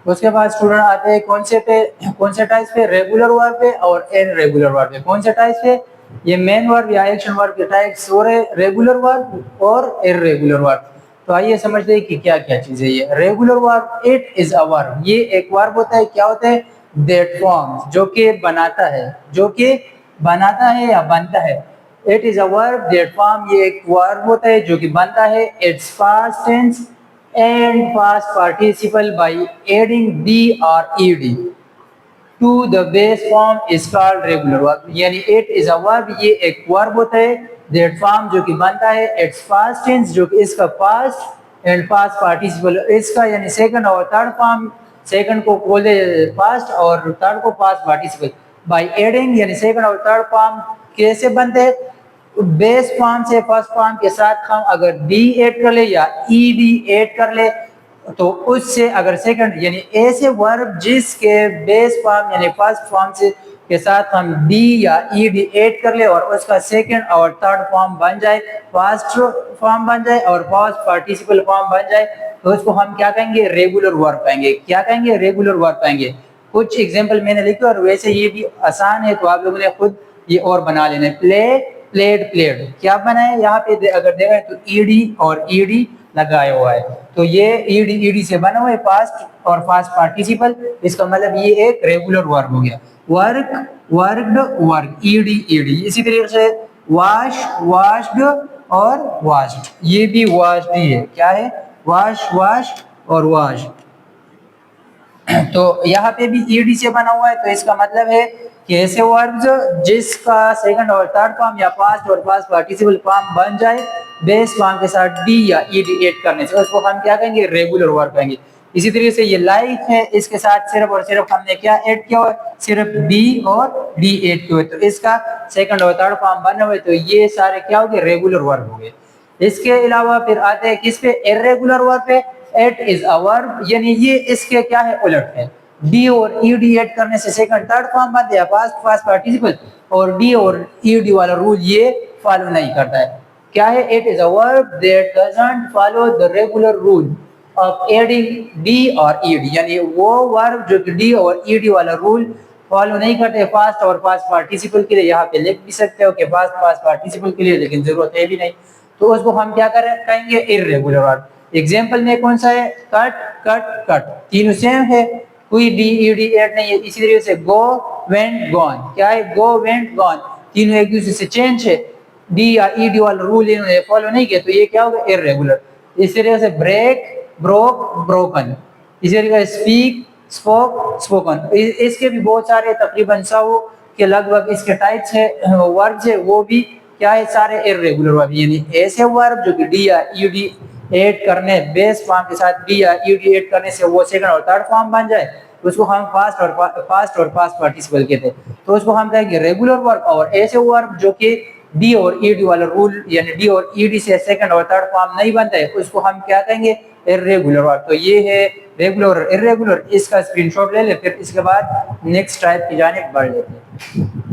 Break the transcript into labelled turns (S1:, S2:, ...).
S1: उसके बाद स्टूडेंट आते हैं कौन से टाइप्स पे, रेगुलर वर्ब पे और इररेगुलर वर्ब पे। कौन से टाइप्स पे, ये मेन वर्ब या एक्शन वर्ब के टाइप्स हो रहे रेगुलर वर्ब और इररेगुलर वर्ब। तो आइए समझते हैं कि क्या क्या चीजें ये regular verb. It is a verb, ये एक वर्ब होता है। क्या होता है, दैट फॉर्म्स, जो कि बनाता है, जो कि बनाता है या बनता है। It is a verb that form, ये एक वर्ब होता है जो कि बनता है its past tense and past participle by adding d or ed to the base form is called regular verb। यानी it is a verb, ये एक verb होता है that form जो कि बनता है its past tense, जो कि इसका past and past participle इसका यानी second और third form, second को बोले past और third को past participle by adding, यानी second और third form कैसे बनते हैं, बेस फॉर्म से फर्स्ट फॉर्म के साथ हम अगर डी ऐड कर ले या ई डी ऐड कर ले, तो उससे अगर सेकंड यानी ऐसे वर्ब जिसके बेस फॉर्म यानी फर्स्ट फॉर्म से के साथ हम डी या ई डी ऐड कर ले और उसका सेकंड और थर्ड फॉर्म बन जाए, पास्ट फॉर्म बन जाए और पास्ट पार्टिसिपल फॉर्म बन जाए, तो उसको हम क्या कहेंगे, रेगुलर वर्ब कहेंगे। क्या कहेंगे, रेगुलर वर्ब कहेंगे। कुछ एग्जांपल मैंने लिखे और वैसे ये भी आसान है, तो आप लोगों ने खुद ये और बना लेना। प्ले, प्लेड, प्लेड, क्या बना है यहाँ पे अगर देखा तो ईडी और ईडी लगाया हुआ है, तो ये ईडी ईडी से बना हुआ है पास्ट और पास्ट पार्टिसिपल, इसका मतलब ये एक रेगुलर वर्ब हो गया। Work, worked, work, ED ED. इसी तरीके से वॉश, वॉश्ड और वॉश्ड, ये भी वॉश्ड ही है। क्या है, वॉश, वॉश और वॉश। तो यहाँ पे भी ईडी से बना हुआ है, तो इसका मतलब है कि ऐसे वर्ब्स जिसका सेकंड और थर्ड फॉर्म या पास्ट और पास्ट पार्टिसिपल फॉर्म बन जाए बेस फॉर्म के साथ डी या ईडी ऐड करने से, उसको हम क्या कहेंगे, रेगुलर वर्ब कहेंगे। इसी तरीके से ये लाइक है, इसके साथ सिर्फ और सिर्फ हमने क्या ऐड किया हुआ, सिर्फ डी और डी ऐड किए हुए, तो इसका सेकंड और थर्ड फॉर्म बने हुए, तो ये सारे क्या हो गए, रेगुलर वर्ब हो गए। इसके अलावा फिर आते हैं किस पे, इर्रेगुलर वर्ब पे। इट इज अ वर्ब, यानी ये इसके क्या है, उलट है। डी और ईडी ऐड करने से सेकंड थर्ड फॉर्म बनते हैं, पास्ट पास्ट पार्टिसिपल, और डी और ईडी वाला रूल ये फॉलो नहीं करता है। क्या है, it is a verb that doesn't follow the regular rule of adding D और ईडी, यानी वो वर्ब जो कि डी और ईडी वाला रूल फॉलो नहीं करते पास्ट और पास्ट पार्टिसिपल के लिए। यहाँ पे लिख भी सकते हो कि पास्ट पास्ट पार्टिसिपल के लिए, लेकिन जरूरत है भी नहीं, तो उसको हम क्या कहेंगे, इर्रेगुलर वर्ब। एग्जांपल में कौन सा है, कट, कट, कट, तीनों सेम है, कोई डी ईडी ऐड नहीं है। इसी तरीके से गो, वेंट, गॉन, क्या है, गो, वेंट, गॉन, तीनों एक दूसरे से चेंज है, डी या ईडी वाला रूल इन्होंने फॉलो नहीं किया, तो ये क्या होगा, इर्रेगुलर। इस तरीके से ब्रेक, ब्रोक, ब्रोकन, इसी तरीके से स्पीक, स्पोक, स्पोकन। इसके भी बहुत सारे तकरीबन 100 के लगभग इसके टाइप्स है, वर्ब्स है, वो भी क्या है, सारे इर्रेगुलर वर्ब, यानी ऐसे वर्ब जो कि डी या ईडी ऐड करने बेस फॉर्म के साथ डी या ईडी ऐड करने से वो सेकंड और थर्ड फॉर्म बन जाए, उसको हम पास्ट और पास्ट पार्टिसिपल कहते हैं, तो उसको हम कहेंगे रेगुलर वर्ब। और ऐसे वर्ब जो कि डी और ईडी वाला रूल यानी डी और ईडी से सेकंड और थर्ड फॉर्म नहीं बनता है, उसको हम क्या कहेंगे, इर्रेगुलर वर्ब। तो ये है रेगुलर, इर्रेगुलर, इसका स्क्रीनशॉट ले ले, फिर इसके बाद नेक्स्ट टाइप की जानिब बढ़ लेते हैं।